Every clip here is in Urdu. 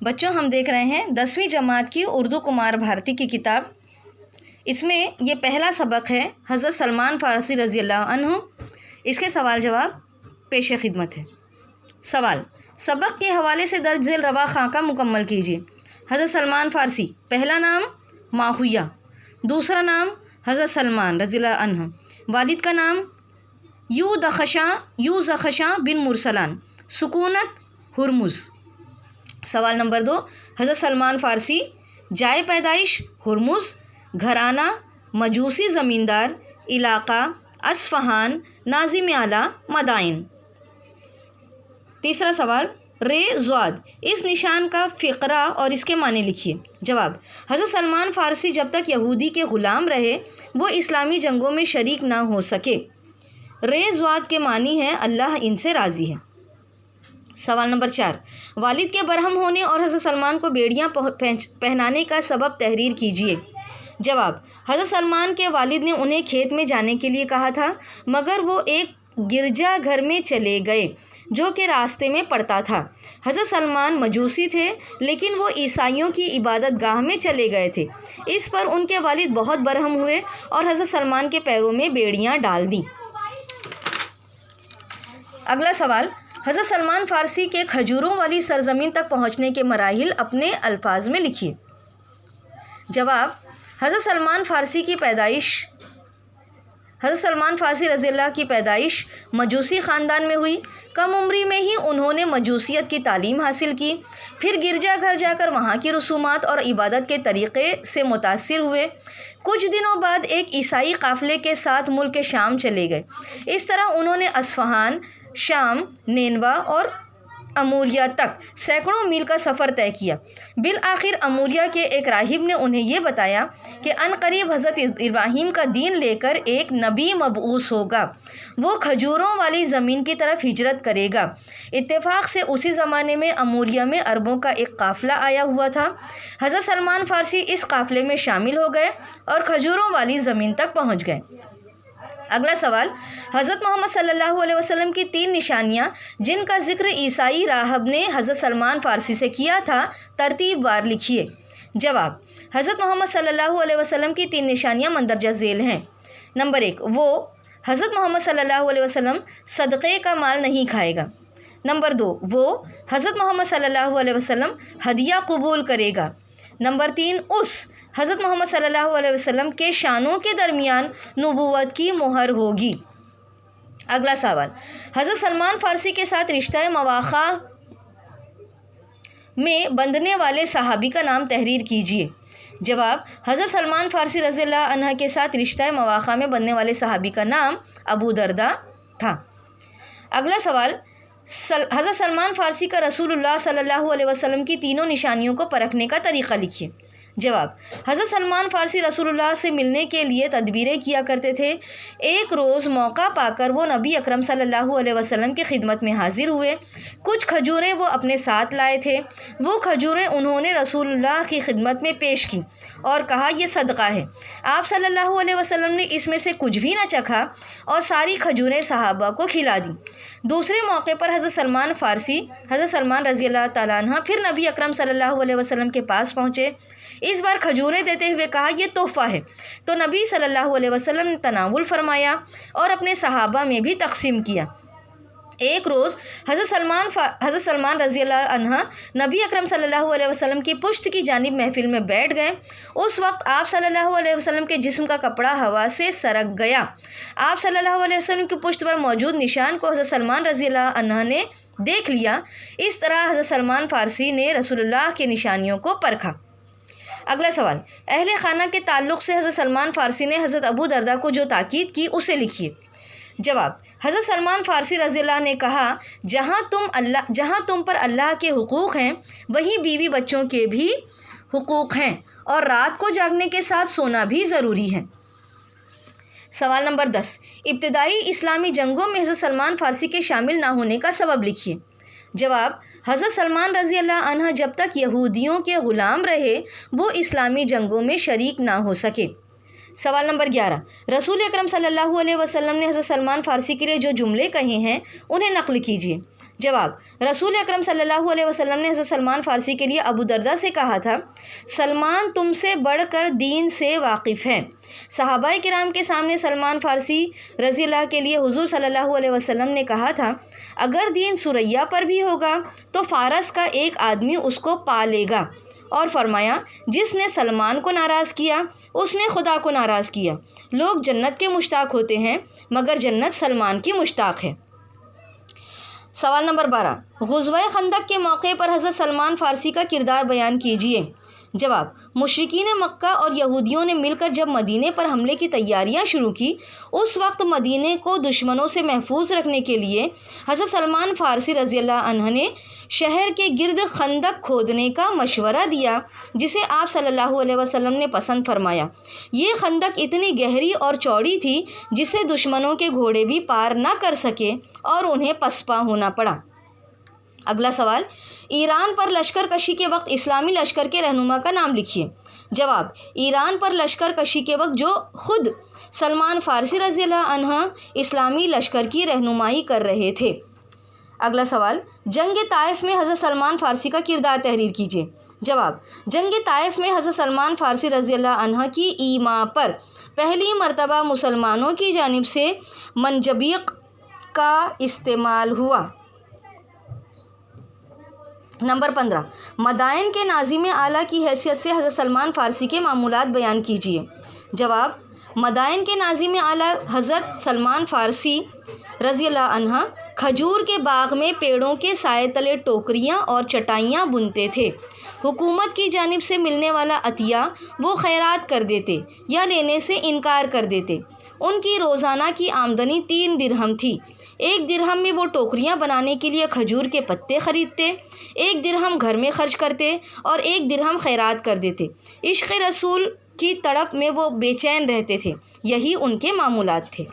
بچوں ہم دیکھ رہے ہیں 10ویں جماعت کی اردو کمار بھارتی کی کتاب. اس میں یہ پہلا سبق ہے حضرت سلمان فارسی رضی اللہ عنہ. اس کے سوال جواب پیش خدمت ہے. سوال: سبق کے حوالے سے درج ذیل رواں خاکہ مکمل کیجیے. حضرت سلمان فارسی. پہلا نام ماہویہ، دوسرا نام حضرت سلمان رضی اللہ عنہ، والد کا نام یو زخشاں بن مرسلان، سکونت ہرمز. سوال نمبر 2: حضرت سلمان فارسی. جائے پیدائش ہرمز، گھرانہ مجوسی زمیندار، علاقہ اصفہان، ناظم اعلیٰ مدائن. تیسرا سوال: رے زواد، اس نشان کا فقرہ اور اس کے معنی لکھیے. جواب: حضرت سلمان فارسی جب تک یہودی کے غلام رہے وہ اسلامی جنگوں میں شریک نہ ہو سکے. رے زواد کے معنی ہے اللہ ان سے راضی ہے. سوال نمبر 4: والد کے برہم ہونے اور حضرت سلمان کو بیڑیاں پہنانے کا سبب تحریر کیجیے. جواب: حضرت سلمان کے والد نے انہیں کھیت میں جانے کے لیے کہا تھا مگر وہ ایک گرجا گھر میں چلے گئے جو کہ راستے میں پڑتا تھا. حضرت سلمان مجوسی تھے لیکن وہ عیسائیوں کی عبادت گاہ میں چلے گئے تھے. اس پر ان کے والد بہت برہم ہوئے اور حضرت سلمان کے پیروں میں بیڑیاں ڈال دیں. اگلا سوال: حضرت سلمان فارسی کے کھجوروں والی سرزمین تک پہنچنے کے مراحل اپنے الفاظ میں لکھیے. جواب: حضرت سلمان فارسی کی پیدائش حضرت سلمان فارسی رضی اللہ کی پیدائش مجوسی خاندان میں ہوئی. کم عمری میں ہی انہوں نے مجوسیت کی تعلیم حاصل کی، پھر گرجا گھر جا کر وہاں کی رسومات اور عبادت کے طریقے سے متاثر ہوئے. کچھ دنوں بعد ایک عیسائی قافلے کے ساتھ ملک شام چلے گئے. اس طرح انہوں نے اصفہان، شام، نینوا اور اموریہ تک سینکڑوں میل کا سفر طے کیا. بالآخر اموریہ کے ایک راہب نے انہیں یہ بتایا کہ عنقریب حضرت ابراہیم کا دین لے کر ایک نبی مبعوث ہوگا، وہ کھجوروں والی زمین کی طرف ہجرت کرے گا. اتفاق سے اسی زمانے میں اموریہ میں عربوں کا ایک قافلہ آیا ہوا تھا. حضرت سلمان فارسی اس قافلے میں شامل ہو گئے اور کھجوروں والی زمین تک پہنچ گئے. اگلا سوال: حضرت محمد صلی اللہ علیہ وسلم کی 3 نشانیاں جن کا ذکر عیسائی راہب نے حضرت سلمان فارسی سے کیا تھا ترتیب وار لکھیے. جواب: حضرت محمد صلی اللہ علیہ وسلم کی 3 نشانیاں مندرجہ ذیل ہیں. نمبر 1: وہ حضرت محمد صلی اللہ علیہ وسلم صدقے کا مال نہیں کھائے گا. نمبر 2: وہ حضرت محمد صلی اللہ علیہ وسلم ہدیہ قبول کرے گا. نمبر 3: اس حضرت محمد صلی اللہ علیہ وسلم کے شانوں کے درمیان نبوت کی مہر ہوگی. اگلا سوال: حضرت سلمان فارسی کے ساتھ رشتہ مواخا میں بندھنے والے صحابی کا نام تحریر کیجیے. جواب: حضرت سلمان فارسی رضی اللہ عنہ کے ساتھ رشتہ مواخا میں بندھنے والے صحابی کا نام ابو درداء تھا. اگلا سوال: حضرت سلمان فارسی کا رسول اللہ صلی اللہ علیہ وسلم کی تینوں نشانیوں کو پرکھنے کا طریقہ لکھیے. جواب: حضرت سلمان فارسی رسول اللہ سے ملنے کے لیے تدبیریں کیا کرتے تھے. ایک روز موقع پا کر وہ نبی اکرم صلی اللہ علیہ وسلم کی خدمت میں حاضر ہوئے. کچھ کھجوریں وہ اپنے ساتھ لائے تھے. وہ کھجوریں انہوں نے رسول اللہ کی خدمت میں پیش کی اور کہا یہ صدقہ ہے. آپ صلی اللہ علیہ وسلم نے اس میں سے کچھ بھی نہ چکھا اور ساری کھجوریں صحابہ کو کھلا دیں. دوسرے موقع پر حضرت سلمان رضی اللہ تعالیٰ عنہ پھر نبی اکرم صلی اللہ علیہ وسلم کے پاس پہنچے. اس بار کھجوریں دیتے ہوئے کہا یہ تحفہ ہے، تو نبی صلی اللہ علیہ وسلم نے تناول فرمایا اور اپنے صحابہ میں بھی تقسیم کیا. ایک روز حضرت سلمان رضی اللہ عنہ نبی اکرم صلی اللہ علیہ وسلم کی پشت کی جانب محفل میں بیٹھ گئے. اس وقت آپ صلی اللہ علیہ وسلم کے جسم کا کپڑا ہوا سے سرک گیا. آپ صلی اللہ علیہ وسلم کی پشت پر موجود نشان کو حضرت سلمان رضی اللہ عنہ نے دیکھ لیا. اس طرح حضرت سلمان فارسی نے رسول اللہ کی نشانیوں کو پرکھا. اگلا سوال: اہل خانہ کے تعلق سے حضرت سلمان فارسی نے حضرت ابو درداء کو جو تاکید کی اسے لکھیے. جواب: حضرت سلمان فارسی رضی اللہ نے کہا جہاں تم پر اللہ کے حقوق ہیں وہیں بیوی بچوں کے بھی حقوق ہیں اور رات کو جاگنے کے ساتھ سونا بھی ضروری ہے. سوال نمبر 10: ابتدائی اسلامی جنگوں میں حضرت سلمان فارسی کے شامل نہ ہونے کا سبب لکھیے. جواب: حضرت سلمان رضی اللہ عنہ جب تک یہودیوں کے غلام رہے وہ اسلامی جنگوں میں شریک نہ ہو سکے. سوال نمبر 11: رسول اکرم صلی اللہ علیہ وسلم نے حضرت سلمان فارسی کے لیے جو جملے کہے ہیں انہیں نقل کیجیے. جواب: رسول اکرم صلی اللہ علیہ وسلم نے حضرت سلمان فارسی کے لیے ابو درداء سے کہا تھا، سلمان تم سے بڑھ کر دین سے واقف ہے۔ صحابہ کرام کے سامنے سلمان فارسی رضی اللہ کے لیے حضور صلی اللہ علیہ وسلم نے کہا تھا، اگر دین سریا پر بھی ہوگا تو فارس کا ایک آدمی اس کو پا لے گا، اور فرمایا، جس نے سلمان کو ناراض کیا اس نے خدا کو ناراض کیا۔ لوگ جنت کے مشتاق ہوتے ہیں مگر جنت سلمان کی مشتاق ہے۔ سوال نمبر 12، غزوہ خندق کے موقع پر حضرت سلمان فارسی کا کردار بیان کیجیے۔ جواب: مشرکین مکہ اور یہودیوں نے مل کر جب مدینے پر حملے کی تیاریاں شروع کی، اس وقت مدینے کو دشمنوں سے محفوظ رکھنے کے لیے حضرت سلمان فارسی رضی اللہ عنہ نے شہر کے گرد خندق کھودنے کا مشورہ دیا، جسے آپ صلی اللہ علیہ وسلم نے پسند فرمایا۔ یہ خندق اتنی گہری اور چوڑی تھی جسے دشمنوں کے گھوڑے بھی پار نہ کر سکے اور انہیں پسپا ہونا پڑا۔ اگلا سوال، ایران پر لشکر کشی کے وقت اسلامی لشکر کے رہنما کا نام لکھیے۔ جواب: ایران پر لشکر کشی کے وقت جو خود سلمان فارسی رضی اللہ عنہ اسلامی لشکر کی رہنمائی کر رہے تھے۔ اگلا سوال، جنگ طائف میں حضرت سلمان فارسی کا کردار تحریر کیجیے۔ جواب: جنگ طائف میں حضرت سلمان فارسی رضی اللہ عنہ کی ایما پر پہلی مرتبہ مسلمانوں کی جانب سے منجبیق کا استعمال ہوا۔ نمبر 15، مدائن کے ناظم اعلیٰ کی حیثیت سے حضرت سلمان فارسی کے معمولات بیان کیجیے۔ جواب: مدائن کے ناظم اعلیٰ حضرت سلمان فارسی رضی اللہ عنہ کھجور کے باغ میں پیڑوں کے سائے تلے ٹوکریاں اور چٹائیاں بنتے تھے۔ حکومت کی جانب سے ملنے والا عطیہ وہ خیرات کر دیتے یا لینے سے انکار کر دیتے۔ ان کی روزانہ کی آمدنی 3 درہم تھی۔ 1 درہم میں وہ ٹوکریاں بنانے کے لیے کھجور کے پتے خریدتے، 1 درہم گھر میں خرچ کرتے اور 1 درہم خیرات کر دیتے۔ عشق رسول کی تڑپ میں وہ بے چین رہتے تھے، یہی ان کے معمولات تھے۔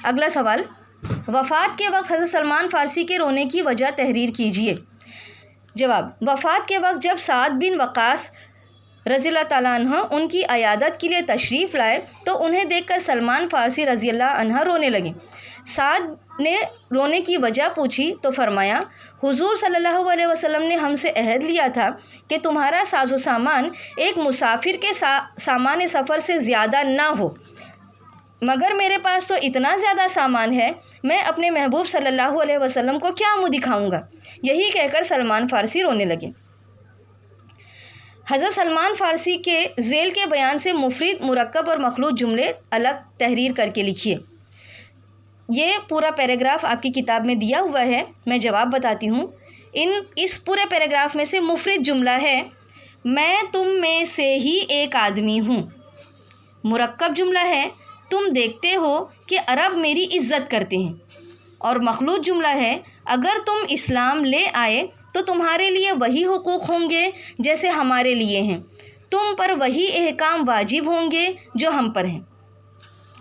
اگلا سوال، وفات کے وقت حضرت سلمان فارسی کے رونے کی وجہ تحریر کیجیے۔ جواب: وفات کے وقت جب سعد بن وقاص رضی اللہ تعالیٰ عنہ ان کی عیادت کے لیے تشریف لائے تو انہیں دیکھ کر سلمان فارسی رضی اللہ عنہ رونے لگے۔ سعد نے رونے کی وجہ پوچھی تو فرمایا، حضور صلی اللہ علیہ وسلم نے ہم سے عہد لیا تھا کہ تمہارا ساز و سامان ایک مسافر کے سامان سفر سے زیادہ نہ ہو، مگر میرے پاس تو اتنا زیادہ سامان ہے، میں اپنے محبوب صلی اللہ علیہ وسلم کو کیا منہ دکھاؤں گا۔ یہی کہہ کر سلمان فارسی رونے لگے۔ حضرت سلمان فارسی کے ذیل کے بیان سے مفرد، مرکب اور مخلوط جملے الگ تحریر کر کے لکھیے۔ یہ پورا پیراگراف آپ کی کتاب میں دیا ہوا ہے، میں جواب بتاتی ہوں۔ اس پورے پیراگراف میں سے مفرد جملہ ہے، میں تم میں سے ہی ایک آدمی ہوں۔ مرکب جملہ ہے، تم دیکھتے ہو کہ عرب میری عزت کرتے ہیں۔ اور مخلوط جملہ ہے، اگر تم اسلام لے آئے تو تمہارے لیے وہی حقوق ہوں گے جیسے ہمارے لیے ہیں، تم پر وہی احکام واجب ہوں گے جو ہم پر ہیں۔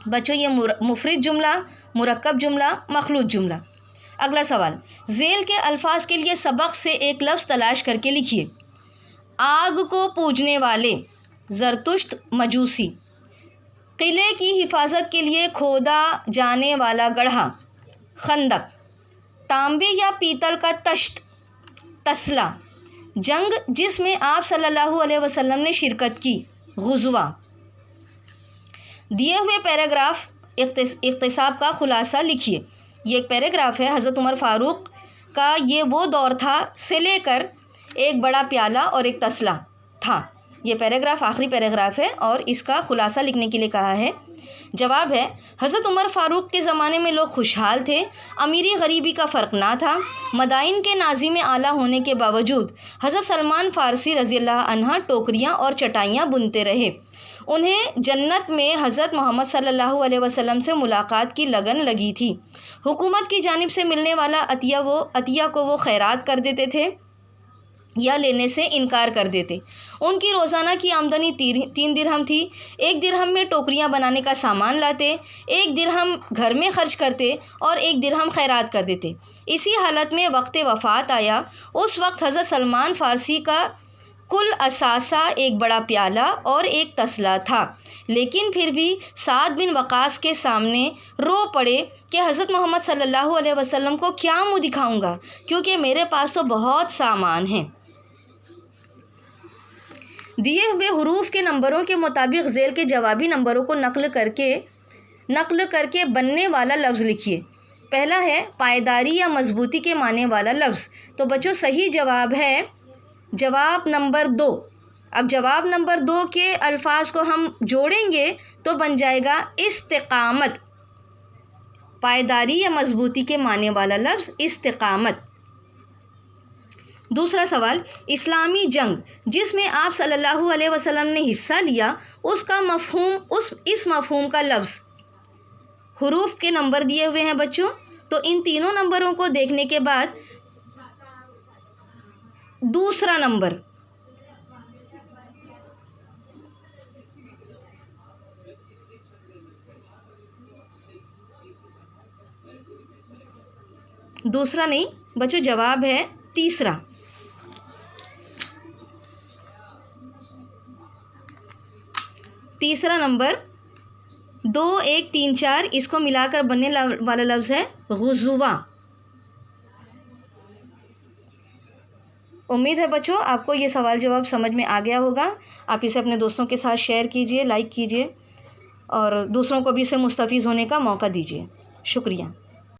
بچوں، یہ مفرد جملہ، مرکب جملہ، مخلوط جملہ۔ اگلا سوال، ذیل کے الفاظ کے لیے سبق سے ایک لفظ تلاش کر کے لکھیے۔ آگ کو پوجنے والے، زرتشت مجوسی۔ قلعے کی حفاظت کے لیے کھودا جانے والا گڑھا، خندق۔ تانبے یا پیتل کا تشت، تسلا۔ جنگ جس میں آپ صلی اللہ علیہ وسلم نے شرکت کی، غزوہ۔ دیے ہوئے پیراگراف اقتصاب کا خلاصہ لکھیے۔ یہ ایک پیراگراف ہے، حضرت عمر فاروق کا یہ وہ دور تھا سے لے کر ایک بڑا پیالہ اور ایک تسلا تھا۔ یہ پیراگراف آخری پیراگراف ہے اور اس کا خلاصہ لکھنے کے لیے کہا ہے۔ جواب ہے، حضرت عمر فاروق کے زمانے میں لوگ خوشحال تھے، امیری غریبی کا فرق نہ تھا۔ مدائن کے ناظم اعلیٰ ہونے کے باوجود حضرت سلمان فارسی رضی اللہ عنہ ٹوکریاں اور چٹائیاں بنتے رہے۔ انہیں جنت میں حضرت محمد صلی اللہ علیہ وسلم سے ملاقات کی لگن لگی تھی۔ حکومت کی جانب سے ملنے والا عطیہ کو وہ خیرات کر دیتے تھے یا لینے سے انکار کر دیتے۔ ان کی روزانہ کی آمدنی 3 درہم تھی۔ 1 درہم میں ٹوکریاں بنانے کا سامان لاتے، 1 درہم گھر میں خرچ کرتے اور 1 درہم خیرات کر دیتے۔ اسی حالت میں وقت وفات آیا۔ اس وقت حضرت سلمان فارسی کا کل اثاثہ ایک بڑا پیالہ اور ایک تسلا تھا، لیکن پھر بھی سعد بن وقاص کے سامنے رو پڑے کہ حضرت محمد صلی اللہ علیہ وسلم کو کیا منہ دکھاؤں گا، کیونکہ میرے پاس تو بہت سامان ہیں۔ دیے ہوئے حروف کے نمبروں کے مطابق ذیل کے جوابی نمبروں کو نقل کر کے بننے والا لفظ لکھیے۔ پہلا ہے پائیداری یا مضبوطی کے معنی والا لفظ، تو بچوں صحیح جواب ہے جواب نمبر 2۔ اب جواب نمبر 2 کے الفاظ کو ہم جوڑیں گے تو بن جائے گا استقامت۔ پائیداری یا مضبوطی کے معنی والا لفظ استقامت۔ دوسرا سوال، اسلامی جنگ جس میں آپ صلی اللہ علیہ وسلم نے حصہ لیا اس کا مفہوم، اس مفہوم کا لفظ۔ حروف کے نمبر دیے ہوئے ہیں بچوں، تو ان تینوں نمبروں کو دیکھنے کے بعد دوسرا نمبر، دوسرا نہیں بچوں، جواب ہے تیسرا۔ تیسرا نمبر 2 1 3 4 اس کو ملا کر بننے والا لفظ ہے غزوہ۔ امید ہے بچوں آپ کو یہ سوال جواب سمجھ میں آ گیا ہوگا۔ آپ اسے اپنے دوستوں کے ساتھ شیئر کیجئے، لائک کیجئے اور دوسروں کو بھی اس سے مستفیض ہونے کا موقع دیجئے۔ شکریہ۔